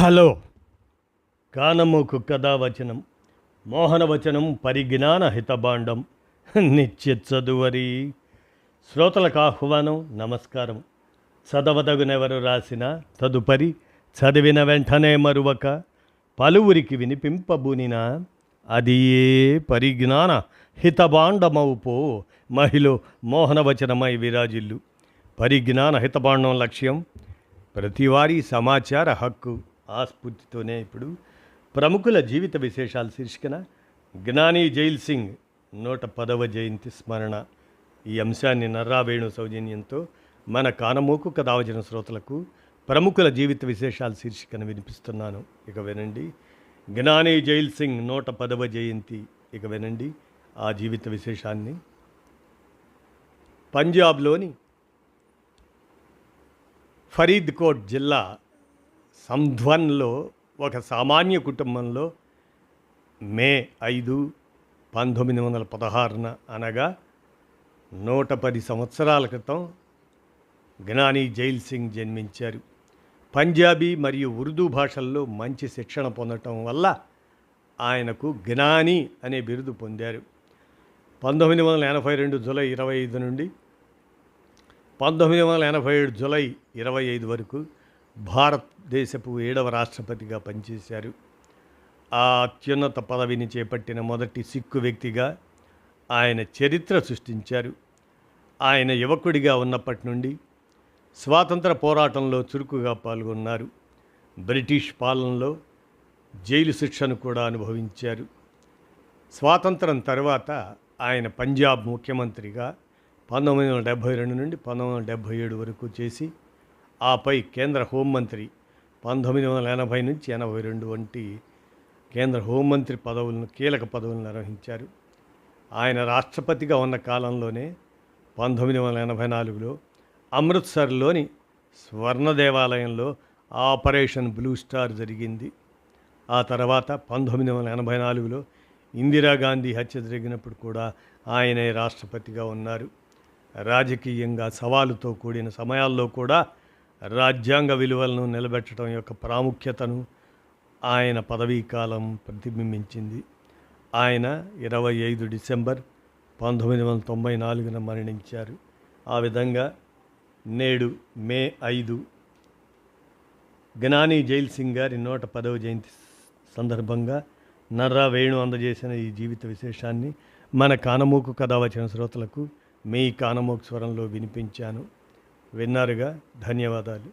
Hello. కానమోకు కథావచనం మోహనవచనం పరిజ్ఞాన హితభాండం నిత్య చదువరి. శ్రోతలకు ఆహ్వానం, నమస్కారం. చదవదగునెవరు రాసిన తదుపరి చదివిన వెంటనే మరువక పలువురికి వినిపింపబూనిన అది ఏ పరిజ్ఞాన హితభాండమవుపో మహిళ మోహనవచనమై విరాజిల్లు. పరిజ్ఞాన హితభాండం లక్ష్యం ప్రతివారీ సమాచార హక్కు. ఆ స్ఫూర్తితోనే ఇప్పుడు ప్రముఖుల జీవిత విశేషాలు శీర్షికన జ్ఞాని జైల్ సింగ్ 110వ జయంతి స్మరణ. ఈ అంశాన్ని నర్రా వేణు సౌజన్యంతో మన కానమోకు కథావచన శ్రోతలకు ప్రముఖుల జీవిత విశేషాలు శీర్షికను వినిపిస్తున్నాను. ఇక వినండి. జ్ఞాని జైల్ సింగ్ 110వ జయంతి. ఇక వినండి ఆ జీవిత విశేషాన్ని. పంజాబ్లోని ఫరీద్కోట్ జిల్లా సంధ్వన్లో ఒక సామాన్య కుటుంబంలో మే 5, 1916 అనగా 110 సంవత్సరాల క్రితం జ్ఞాని జైల్ సింగ్ జన్మించారు. పంజాబీ మరియు ఉర్దూ భాషల్లో మంచి శిక్షణ పొందటం వల్ల ఆయనకు జ్ఞాని అనే బిరుదు పొందారు. 1982 జూలై 25 నుండి 1987 జూలై 25 వరకు భారతదేశపు 7వ రాష్ట్రపతిగా పనిచేశారు. ఆ అత్యున్నత పదవిని చేపట్టిన మొదటి సిక్కు వ్యక్తిగా ఆయన చరిత్ర సృష్టించారు. ఆయన యువకుడిగా ఉన్నప్పటి నుండి స్వాతంత్ర పోరాటంలో చురుకుగా పాల్గొన్నారు. బ్రిటిష్ పాలనలో జైలు శిక్షను కూడా అనుభవించారు. స్వాతంత్రం తర్వాత ఆయన పంజాబ్ ముఖ్యమంత్రిగా 1972 నుండి 1977 వరకు చేసి, ఆపై కేంద్ర హోంమంత్రి 1980 నుంచి 82 వంటి కేంద్ర హోంమంత్రి పదవులను, కీలక పదవులను నిర్వహించారు. ఆయన రాష్ట్రపతిగా ఉన్న కాలంలోనే 1984లో అమృత్సర్లోని స్వర్ణ దేవాలయంలో ఆపరేషన్ బ్లూ స్టార్ జరిగింది. ఆ తర్వాత 1984లో ఇందిరాగాంధీ హత్య జరిగినప్పుడు కూడా ఆయనే రాష్ట్రపతిగా ఉన్నారు. రాజకీయంగా సవాలుతో కూడిన సమయాల్లో కూడా రాజ్యాంగ విలువలను నిలబెట్టడం యొక్క ప్రాముఖ్యతను ఆయన పదవీకాలం ప్రతిబింబించింది. ఆయన 25 డిసెంబర్ 1994న మరణించారు. ఆ విధంగా నేడు మే 5 జ్ఞాని జైల్ సింగ్ గారి 110వ జయంతి సందర్భంగా నర్రా వేణు అందజేసిన ఈ జీవిత విశేషాన్ని మన కానమోకు కథావచన శ్రోతలకు మీ కానమోకు స్వరంలో వినిపించాను. విన్నారుగా. ధన్యవాదాలు.